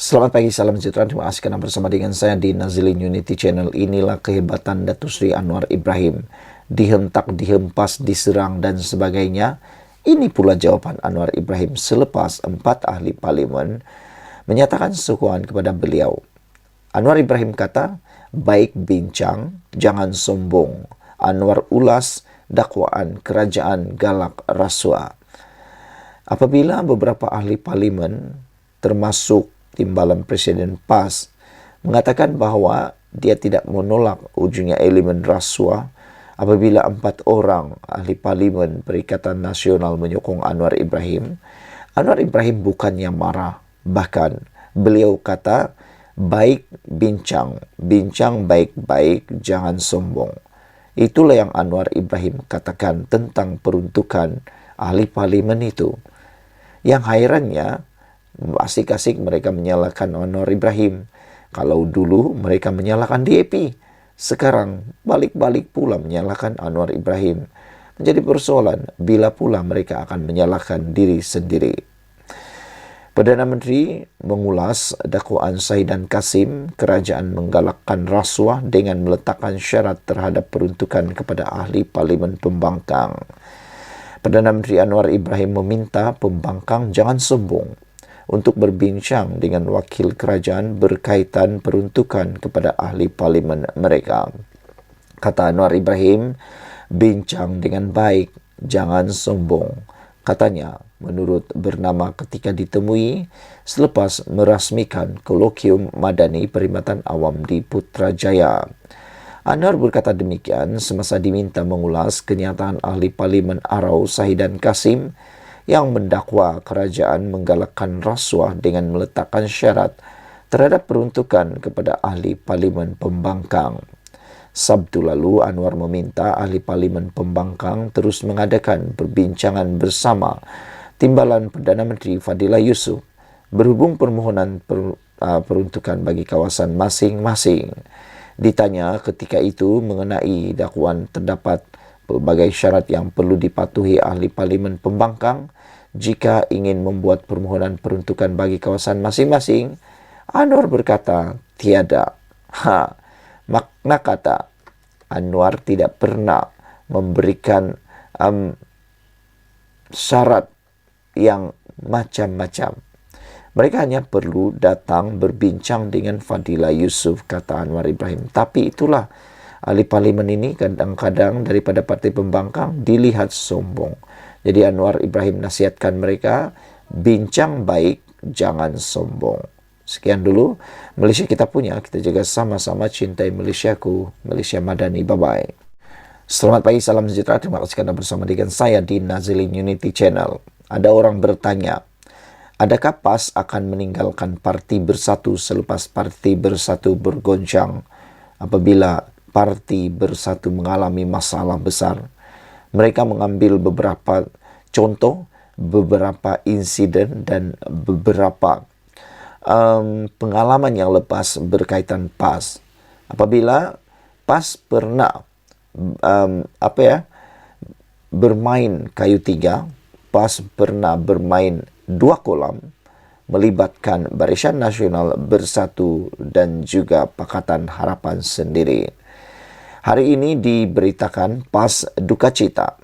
Selamat pagi, salam sejahtera. Terima kasih karena bersama dengan saya di Nazilin Unity Channel. Inilah kehebatan Datuk Seri Anwar Ibrahim. Dihentak, dihempas, diserang, dan sebagainya. Ini pula jawaban Anwar Ibrahim selepas 4 ahli parlimen menyatakan sokongan kepada beliau. Anwar Ibrahim kata, baik bincang, jangan sombong. Anwar ulas dakwaan kerajaan galak rasuah. Apabila beberapa ahli parlimen termasuk timbalan Presiden PAS mengatakan bahawa dia tidak menolak ujungnya elemen rasuah apabila 4 orang ahli parlimen Perikatan Nasional menyokong Anwar Ibrahim. Anwar Ibrahim bukannya marah, bahkan beliau kata baik bincang, bincang baik-baik, jangan sombong. Itulah yang Anwar Ibrahim katakan tentang peruntukan ahli parlimen itu. Yang hairannya, asik-asik mereka menyalahkan Anwar Ibrahim. Kalau dulu mereka menyalahkan DAP, sekarang balik-balik pula menyalahkan Anwar Ibrahim. Menjadi persoalan bila pula mereka akan menyalahkan diri sendiri. Perdana Menteri mengulas dakwaan Saidan Kasim, kerajaan menggalakkan rasuah dengan meletakkan syarat terhadap peruntukan kepada ahli parlimen pembangkang. Perdana Menteri Anwar Ibrahim meminta pembangkang jangan sombong untuk berbincang dengan wakil kerajaan berkaitan peruntukan kepada ahli parlimen mereka. Kata Anwar Ibrahim, bincang dengan baik, jangan sombong. Katanya, menurut bernama ketika ditemui selepas merasmikan kolokium Madani Perkhidmatan Awam di Putrajaya. Anwar berkata demikian semasa diminta mengulas kenyataan ahli parlimen Arau Saidan Kasim yang mendakwa kerajaan menggalakkan rasuah dengan meletakkan syarat terhadap peruntukan kepada ahli parlimen pembangkang. Sabtu lalu, Anwar meminta ahli parlimen pembangkang terus mengadakan perbincangan bersama timbalan Perdana Menteri Fadillah Yusof berhubung permohonan peruntukan bagi kawasan masing-masing. Ditanya ketika itu mengenai dakwaan terdapat pelbagai syarat yang perlu dipatuhi ahli parlimen pembangkang jika ingin membuat permohonan peruntukan bagi kawasan masing-masing, Anwar berkata, tiada. Makna kata, Anwar tidak pernah memberikan syarat yang macam-macam. Mereka hanya perlu datang berbincang dengan Fadillah Yusof, kata Anwar Ibrahim. Tapi itulah, ahli parlimen ini kadang-kadang daripada parti pembangkang dilihat sombong. Jadi Anwar Ibrahim nasihatkan mereka, bincang baik, jangan sombong. Sekian dulu Malaysia kita punya, kita jaga sama-sama cintai Malaysiaku, Malaysia Madani. Bye-bye. Selamat pagi, salam sejahtera. Terima kasih kerana bersama dengan saya di Nazilin Unity Channel. Ada orang bertanya, adakah PAS akan meninggalkan Parti Bersatu selepas Parti Bersatu bergoncang apabila Parti Bersatu mengalami masalah besar? Mereka mengambil beberapa contoh, beberapa insiden dan beberapa pengalaman yang lepas berkaitan PAS. Apabila PAS pernah bermain kayu tiga, PAS pernah bermain 2 kolam melibatkan Barisan Nasional Bersatu dan juga Pakatan Harapan sendiri. Hari ini diberitakan PAS duka cita.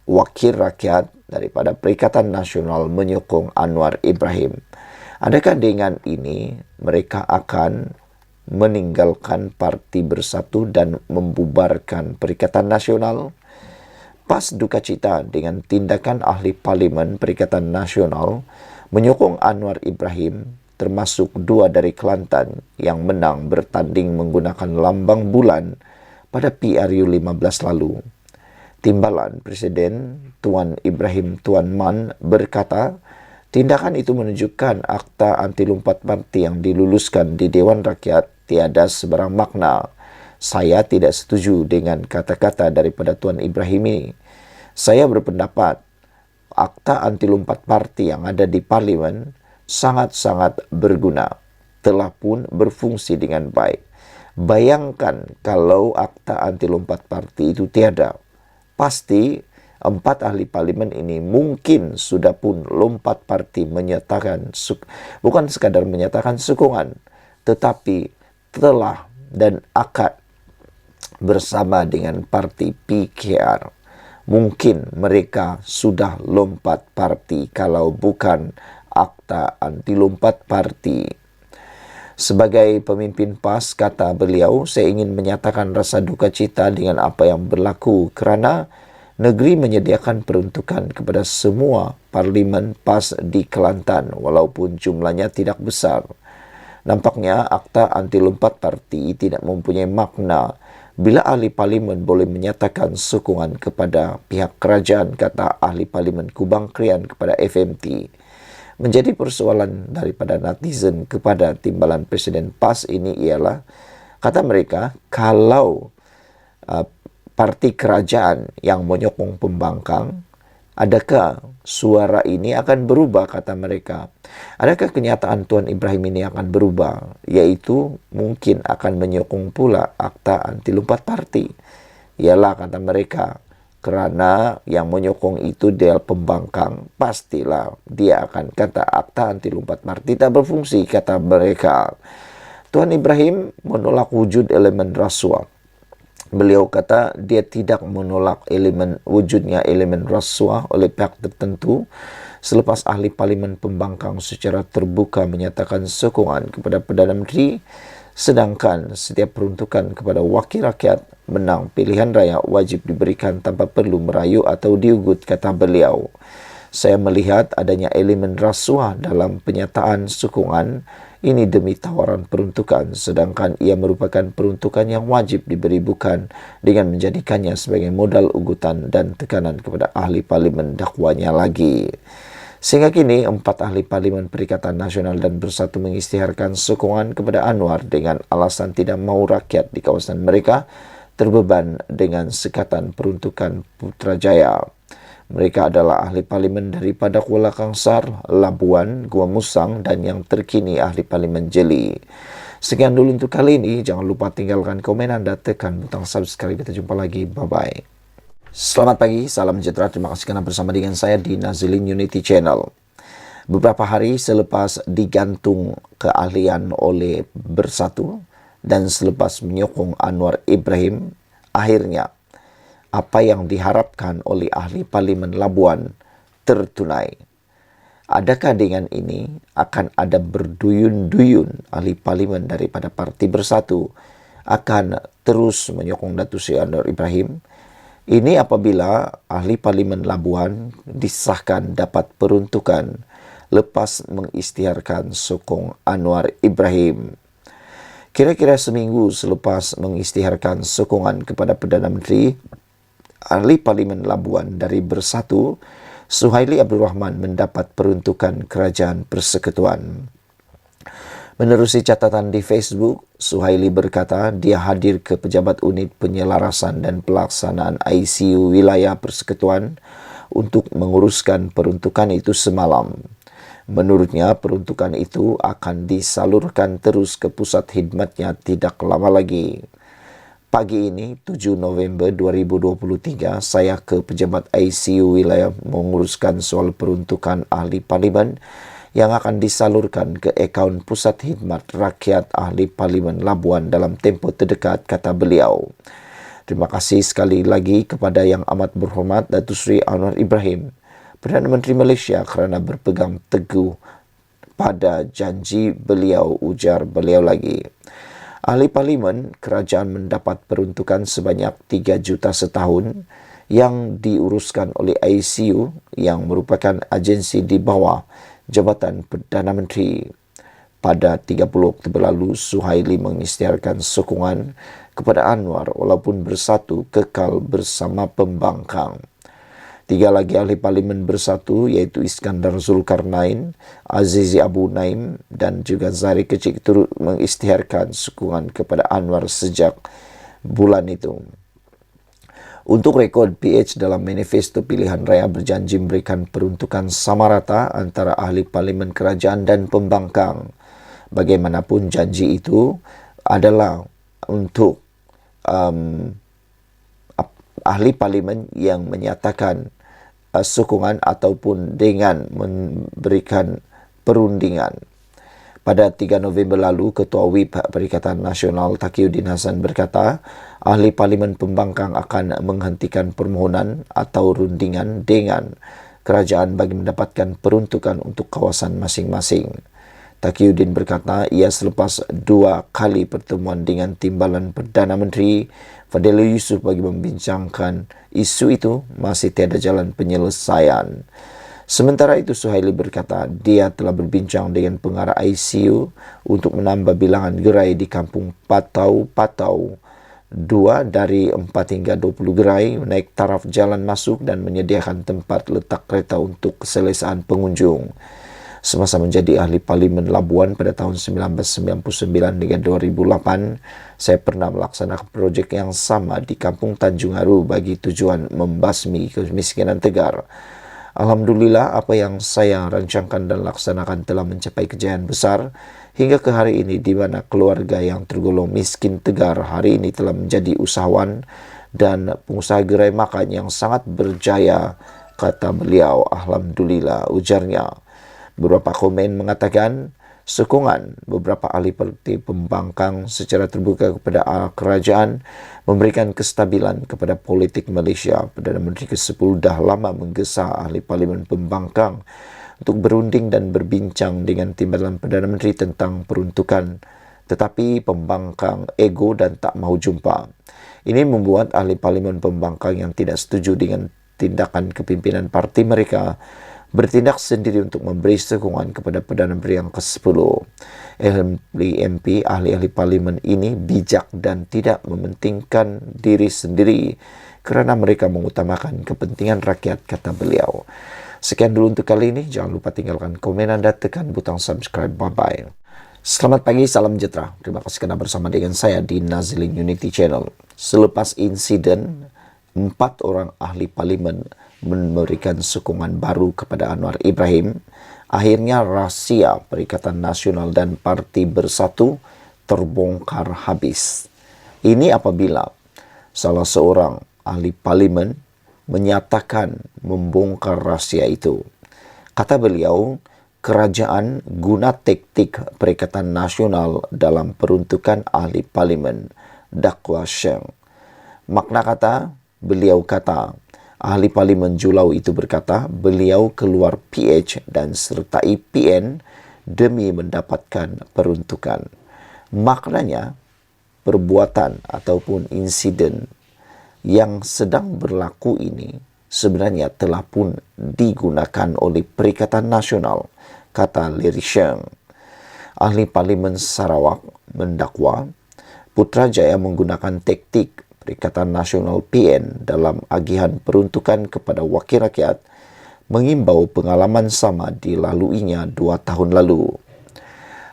Wakil rakyat daripada Perikatan Nasional menyokong Anwar Ibrahim. Adakah dengan ini mereka akan meninggalkan Parti Bersatu dan membubarkan Perikatan Nasional? PAS duka cita dengan tindakan ahli parlimen Perikatan Nasional menyokong Anwar Ibrahim, termasuk 2 dari Kelantan yang menang bertanding menggunakan lambang bulan pada PRU 15 lalu. Timbalan Presiden Tuan Ibrahim Tuan Man berkata, tindakan itu menunjukkan akta anti lompat parti yang diluluskan di Dewan Rakyat tiada sebarang makna. Saya tidak setuju dengan kata-kata daripada Tuan Ibrahim ini. Saya berpendapat akta anti lompat parti yang ada di parlimen sangat-sangat berguna, telah pun berfungsi dengan baik. Bayangkan kalau akta anti lompat parti itu tiada. Pasti Empat ahli parlimen ini mungkin sudah pun lompat parti menyatakan, bukan sekadar menyatakan sokongan, tetapi telah dan akad bersama dengan parti PKR. Mungkin mereka sudah lompat parti kalau bukan akta anti lompat parti. Sebagai pemimpin PAS, kata beliau, saya ingin menyatakan rasa duka cita dengan apa yang berlaku kerana negeri menyediakan peruntukan kepada semua parlimen PAS di Kelantan walaupun jumlahnya tidak besar. Nampaknya akta anti lompat parti tidak mempunyai makna bila ahli parlimen boleh menyatakan sokongan kepada pihak kerajaan, kata ahli parlimen Kubang Krian kepada FMT. Menjadi persoalan daripada netizen kepada timbalan Presiden PAS ini ialah, kata mereka, kalau parti kerajaan yang menyokong pembangkang, adakah suara ini akan berubah, kata mereka. Adakah kenyataan Tuan Ibrahim ini akan berubah, iaitu mungkin akan menyokong pula akta anti lompat parti. Ialah, kata mereka, kerana yang menyokong itu dia pembangkang, pastilah dia akan kata akta anti lompat parti tak berfungsi, kata mereka. Tuan Ibrahim menolak wujud elemen rasuah. Beliau kata dia tidak menolak wujudnya elemen rasuah oleh pihak tertentu selepas ahli parlimen pembangkang secara terbuka menyatakan sokongan kepada Perdana Menteri, sedangkan setiap peruntukan kepada wakil rakyat menang pilihan raya wajib diberikan tanpa perlu merayu atau diugut, kata beliau. Saya melihat adanya elemen rasuah dalam penyataan sokongan ini demi tawaran peruntukan, sedangkan ia merupakan peruntukan yang wajib diberi bukan dengan menjadikannya sebagai modal ugutan dan tekanan kepada ahli parlimen dakwanya lagi. Sehingga kini, 4 ahli parlimen Perikatan Nasional dan Bersatu mengisytiharkan sokongan kepada Anwar dengan alasan tidak mahu rakyat di kawasan mereka terbeban dengan sekatan peruntukan Putrajaya. Mereka adalah ahli parlimen daripada Kuala Kangsar, Labuan, Gua Musang dan yang terkini ahli parlimen Jeli. Sekian dulu untuk kali ini. Jangan lupa tinggalkan komen anda, tekan butang subscribe. Kita jumpa lagi. Bye-bye. Selamat pagi, salam sejahtera. Terima kasih kerana bersama dengan saya di Nazilin Unity Channel. Beberapa hari selepas digantung keahlian oleh Bersatu dan selepas menyokong Anwar Ibrahim, akhirnya apa yang diharapkan oleh ahli parlimen Labuan tertunai. Adakah dengan ini akan ada berduyun-duyun ahli parlimen daripada Parti Bersatu akan terus menyokong Datuk Seri Anwar Ibrahim? Ini apabila ahli parlimen Labuan disahkan dapat peruntukan lepas mengisytiharkan sokong Anwar Ibrahim. Kira-kira seminggu selepas mengisytiharkan sokongan kepada Perdana Menteri, ahli parlimen Labuan dari Bersatu, Suhaili Abdul Rahman mendapat peruntukan Kerajaan Persekutuan. Menerusi catatan di Facebook, Suhaili berkata dia hadir ke Pejabat Unit Penyelarasan dan Pelaksanaan ICU Wilayah Persekutuan untuk menguruskan peruntukan itu semalam. Menurutnya, peruntukan itu akan disalurkan terus ke pusat khidmatnya tidak lama lagi. Pagi ini, 7 November 2023, saya ke Pejabat ICU Wilayah menguruskan soal peruntukan ahli parlimen yang akan disalurkan ke akaun Pusat Khidmat Rakyat Ahli Parlimen Labuan dalam tempoh terdekat, kata beliau. Terima kasih sekali lagi kepada Yang Amat Berhormat Datuk Seri Anwar Ibrahim, Perdana Menteri Malaysia, kerana berpegang teguh pada janji beliau, ujar beliau lagi. Ahli parlimen kerajaan mendapat peruntukan sebanyak 3 juta setahun yang diuruskan oleh ICU yang merupakan agensi di bawah Jabatan Perdana Menteri. Pada 30 Oktober lalu, Suhaili mengisytiharkan sokongan kepada Anwar walaupun Bersatu kekal bersama pembangkang. 3 lagi ahli parlimen Bersatu iaitu Iskandar Zulkarnain, Azizi Abu Naim dan juga Zahri Kecik turut mengisytiharkan sokongan kepada Anwar sejak bulan itu. Untuk rekod, PH dalam manifesto pilihan raya berjanji memberikan peruntukan sama rata antara ahli parlimen kerajaan dan pembangkang. Bagaimanapun, janji itu adalah untuk ahli parlimen yang menyatakan sokongan ataupun dengan memberikan perundingan. Pada 3 November lalu, Ketua WIP Perikatan Nasional Taqiyuddin Hasan berkata, ahli parlimen pembangkang akan menghentikan permohonan atau rundingan dengan kerajaan bagi mendapatkan peruntukan untuk kawasan masing-masing. Taqiyuddin berkata ia selepas 2 kali pertemuan dengan Timbalan Perdana Menteri Fadilul Yusuf bagi membincangkan isu itu masih tiada jalan penyelesaian. Sementara itu Suhaili berkata dia telah berbincang dengan pengarah ICU untuk menambah bilangan gerai di kampung Patau 2 dari 4 hingga 20 gerai, naik taraf jalan masuk dan menyediakan tempat letak kereta untuk keselesaan pengunjung. Semasa menjadi ahli parlimen Labuan pada tahun 1999 hingga 2008, saya pernah melaksanakan projek yang sama di kampung Tanjung Aru bagi tujuan membasmi kemiskinan Tegar. Alhamdulillah, apa yang saya rancangkan dan laksanakan telah mencapai kejayaan besar hingga ke hari ini, di mana keluarga yang tergolong miskin Tegar hari ini telah menjadi usahawan dan pengusaha gerai makan yang sangat berjaya, kata beliau. Alhamdulillah, ujarnya. Beberapa komen mengatakan sokongan beberapa ahli parti pembangkang secara terbuka kepada kerajaan memberikan kestabilan kepada politik Malaysia. Perdana Menteri ke-10 dah lama menggesa ahli parlimen pembangkang untuk berunding dan berbincang dengan Timbalan Perdana Menteri tentang peruntukan, tetapi pembangkang ego dan tak mahu jumpa. Ini membuat ahli parlimen pembangkang yang tidak setuju dengan tindakan kepimpinan parti mereka bertindak sendiri untuk memberi sokongan kepada Perdana Menteri yang ke-10. Ahli-ahli parlimen ini bijak dan tidak mementingkan diri sendiri kerana mereka mengutamakan kepentingan rakyat, kata beliau. Sekian dulu untuk kali ini. Jangan lupa tinggalkan komen Anda, tekan butang subscribe. Bye-bye. Selamat pagi, salam sejahtera. Terima kasih kerana bersama dengan saya di Nazilin Unity Channel. Selepas insiden 4 orang ahli parlimen memberikan sokongan baru kepada Anwar Ibrahim, akhirnya rahsia Perikatan Nasional dan Parti Bersatu terbongkar habis. Ini apabila salah seorang ahli parlimen menyatakan membongkar rahsia itu. Kata beliau, kerajaan guna taktik Perikatan Nasional dalam peruntukan ahli parlimen, dakwa Sheng. Makna kata, beliau kata, ahli parlimen Julau itu berkata beliau keluar PH dan sertai PN demi mendapatkan peruntukan. Maknanya, perbuatan ataupun insiden yang sedang berlaku ini sebenarnya telah pun digunakan oleh Perikatan Nasional, kata Leri Sheng. Ahli parlimen Sarawak mendakwa Putrajaya menggunakan taktik Perikatan Nasional PN dalam agihan peruntukan kepada wakil rakyat, mengimbau pengalaman sama dilaluinya 2 tahun lalu.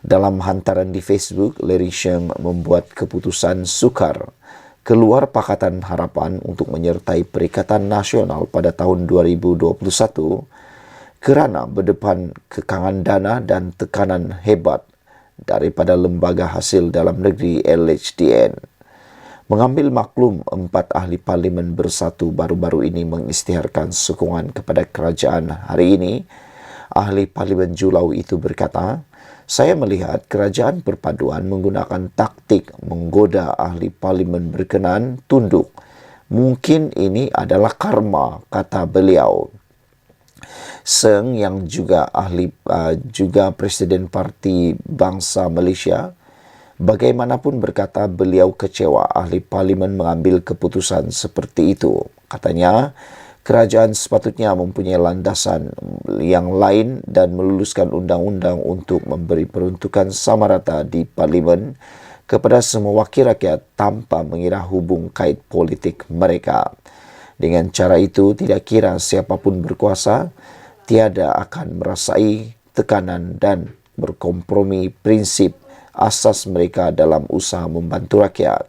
Dalam hantaran di Facebook, Leri Sheng membuat keputusan sukar keluar Pakatan Harapan untuk menyertai Perikatan Nasional pada tahun 2021 kerana berdepan kekangan dana dan tekanan hebat daripada Lembaga Hasil Dalam Negeri LHDN. Mengambil maklum 4 ahli parlimen bersatu baru-baru ini mengisytiharkan sokongan kepada kerajaan hari ini, ahli parlimen Julau itu berkata, saya melihat kerajaan perpaduan menggunakan taktik menggoda ahli parlimen berkenaan tunduk. Mungkin ini adalah karma, kata beliau. Seng yang juga juga Presiden Parti Bangsa Malaysia, bagaimanapun berkata beliau kecewa ahli parlimen mengambil keputusan seperti itu. Katanya, kerajaan sepatutnya mempunyai landasan yang lain dan meluluskan undang-undang untuk memberi peruntukan sama rata di parlimen kepada semua wakil rakyat tanpa mengira hubung kait politik mereka. Dengan cara itu, tidak kira siapapun berkuasa, tiada akan merasai tekanan dan berkompromi prinsip asas mereka dalam usaha membantu rakyat.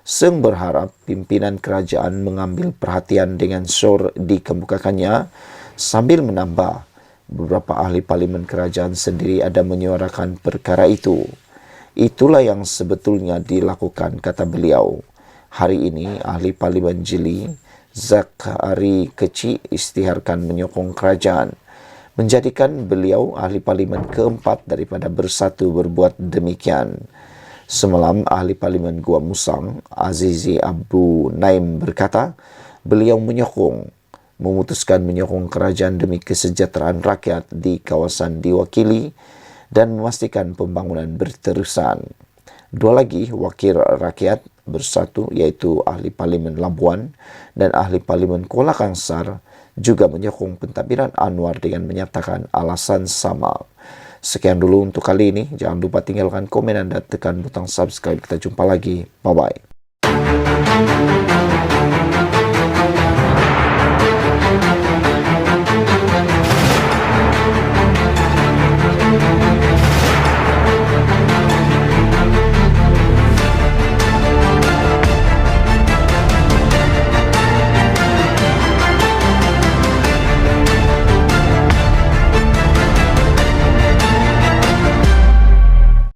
Seng berharap pimpinan kerajaan mengambil perhatian dengan syur dikemukakannya sambil menambah beberapa ahli parlimen kerajaan sendiri ada menyuarakan perkara itu. Itulah yang sebetulnya dilakukan, kata beliau. Hari ini ahli parlimen Jili Zakari Kecil istiharkan menyokong kerajaan, menjadikan beliau ahli parlimen keempat daripada bersatu berbuat demikian. Semalam, ahli parlimen Gua Musang, Azizi Abu Naim berkata, beliau memutuskan menyokong kerajaan demi kesejahteraan rakyat di kawasan diwakili dan memastikan pembangunan berterusan. Dua lagi wakil rakyat bersatu, yaitu ahli parlimen Labuan dan ahli parlimen Kuala Kangsar, juga menyokong pentadbiran Anwar dengan menyatakan alasan sama. Sekian dulu untuk kali ini. Jangan lupa tinggalkan komen dan tekan butang subscribe. Kita jumpa lagi. Bye-bye.